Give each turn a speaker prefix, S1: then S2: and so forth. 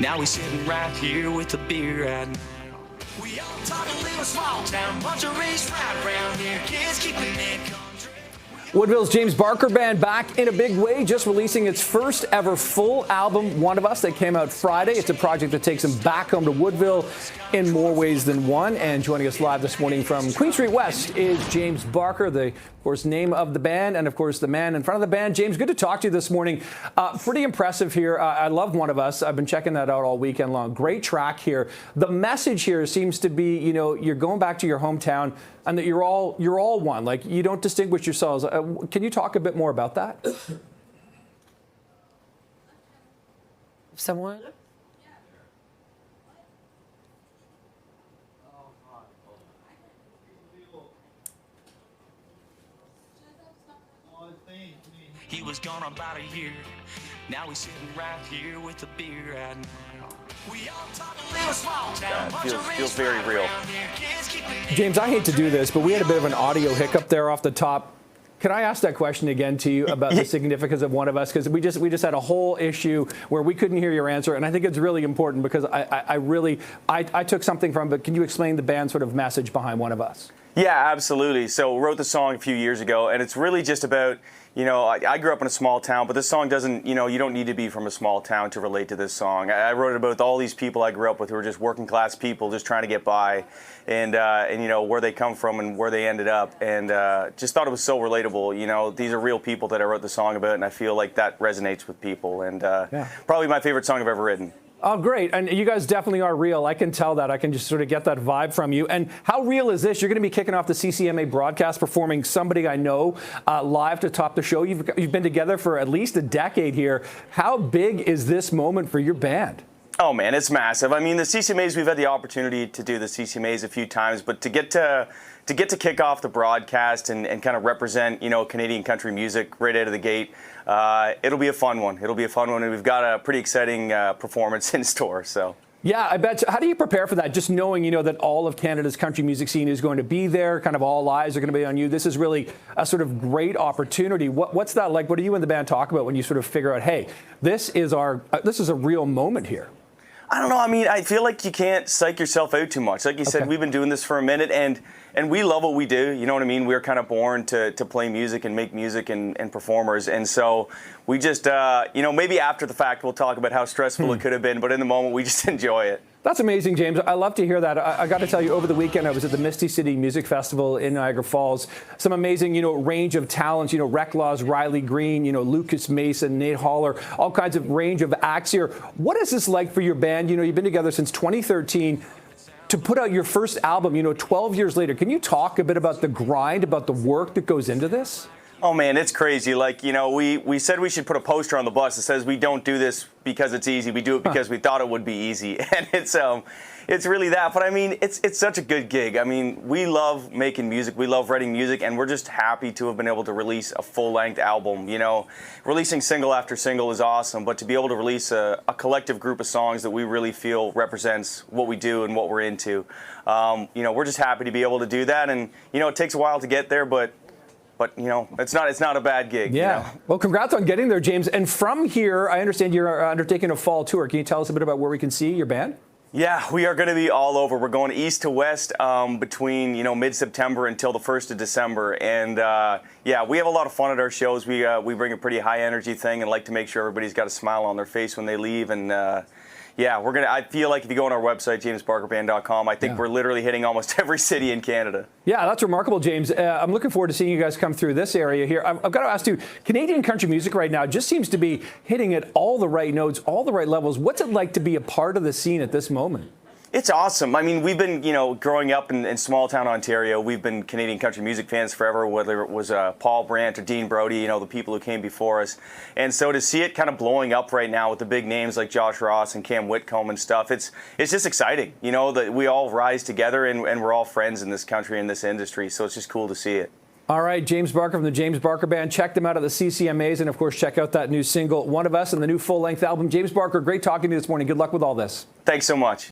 S1: Now we're sitting right here with a beer and we all talk a little small town, bunch of raised right around here, kids keeping it country.
S2: Woodville's James Barker Band back in a big way, just releasing its first ever full album, One of Us, that came out Friday. It's a project that takes them back home to Woodville in more ways than one. And joining us live this morning from Queen Street West is James Barker, the, of course, name of the band, and of course the man in front of the band. James, good to talk to you this morning. Pretty impressive here. I love One of Us. I've been checking that out all weekend long. Great track here. The message here seems to be, you know, you're going back to your hometown and that you're all one. Like, you don't distinguish yourselves. Can you talk a bit more about that?
S3: Someone?
S1: He was gone about a year. Now he's sitting right here with a beer and we all talk a little small town.
S4: Feels very real.
S2: James, I hate to do this, but we had a bit of an audio hiccup there off the top. Can I ask that question again to you about the significance of One of Us? Because we just had a whole issue where we couldn't hear your answer, and I think it's really important because I took something from it. But can you explain the band's sort of message behind One of Us?
S4: Yeah, absolutely. So wrote the song a few years ago, and it's really just about, you know, I grew up in a small town, but this song doesn't, you know, you don't need to be from a small town to relate to this song. I wrote it about all these people I grew up with who were just working class people, just trying to get by, and you know, where they come from and where they ended up, and just thought it was so relatable. You know, these are real people that I wrote the song about, and I feel like that resonates with people, and probably my favorite song I've ever written.
S2: Oh, great. And you guys definitely are real. I can tell that. I can just sort of get that vibe from you. And how real is this? You're going to be kicking off the CCMA broadcast, performing Somebody I Know live to top the show. You've been together for at least a decade here. How big is this moment for your band?
S4: Oh, man, it's massive. I mean, the CCMAs, we've had the opportunity to do the CCMAs a few times, but to get to kick off the broadcast and kind of represent, you know, Canadian country music right out of the gate, it'll be a fun one. It'll be a fun one, and we've got a pretty exciting performance in store. So. Yeah,
S2: I bet. How do you prepare for that? Just knowing, you know, that all of Canada's country music scene is going to be there, kind of all eyes are going to be on you. This is really a sort of great opportunity. What's that like? What do you and the band talk about when you sort of figure out, hey, this is a real moment here?
S4: I don't know. I mean, I feel like you can't psych yourself out too much. Like you said, we've been doing this for a minute, and we love what we do. You know what I mean? We're kind of born to play music and make music and performers. And so we just, you know, maybe after the fact we'll talk about how stressful it could have been, but in the moment we just enjoy it.
S2: That's amazing, James. I love to hear that. I got to tell you, over the weekend, I was at the Misty City Music Festival in Niagara Falls. Some amazing, you know, range of talents, you know, Reclaws, Riley Green, you know, Lucas Mason, Nate Holler, all kinds of range of acts here. What is this like for your band? You know, you've been together since 2013. To put out your first album, you know, 12 years later. Can you talk a bit about the grind, about the work that goes into this?
S4: Oh, man, it's crazy. Like, you know, we said we should put a poster on the bus that says we don't do this because it's easy. We do it because we thought it would be easy. And it's really that. But, I mean, it's such a good gig. I mean, we love making music. We love writing music. And we're just happy to have been able to release a full-length album. You know, releasing single after single is awesome. But to be able to release a collective group of songs that we really feel represents what we do and what we're into, you know, we're just happy to be able to do that. And, you know, it takes a while to get there, but you know, it's not a bad gig.
S2: Yeah.
S4: You know?
S2: Well, congrats on getting there, James. And from here, I understand you're undertaking a fall tour. Can you tell us a bit about where we can see your band?
S4: Yeah, we are going to be all over. We're going east to west between, you know, mid-September until the 1st of December. And, yeah, we have a lot of fun at our shows. We bring a pretty high-energy thing and like to make sure everybody's got a smile on their face when they leave. And, yeah, I feel like if you go on our website, jamesbarkerband.com, I think we're literally hitting almost every city in Canada.
S2: Yeah, that's remarkable, James. I'm looking forward to seeing you guys come through this area here. I've got to ask you, Canadian country music right now just seems to be hitting at all the right notes, all the right levels. What's it like to be a part of the scene at this moment?
S4: It's awesome. I mean, we've been, you know, growing up in small town Ontario, we've been Canadian country music fans forever, whether it was Paul Brandt or Dean Brody, you know, the people who came before us. And so to see it kind of blowing up right now with the big names like Josh Ross and Cam Whitcomb and stuff, it's just exciting, you know, that we all rise together and we're all friends in this country, in this industry. So it's just cool to see it.
S2: All right, James Barker from the James Barker Band. Check them out at the CCMAs. And, of course, check out that new single, One of Us, and the new full-length album. James Barker, great talking to you this morning. Good luck with all this.
S4: Thanks so much.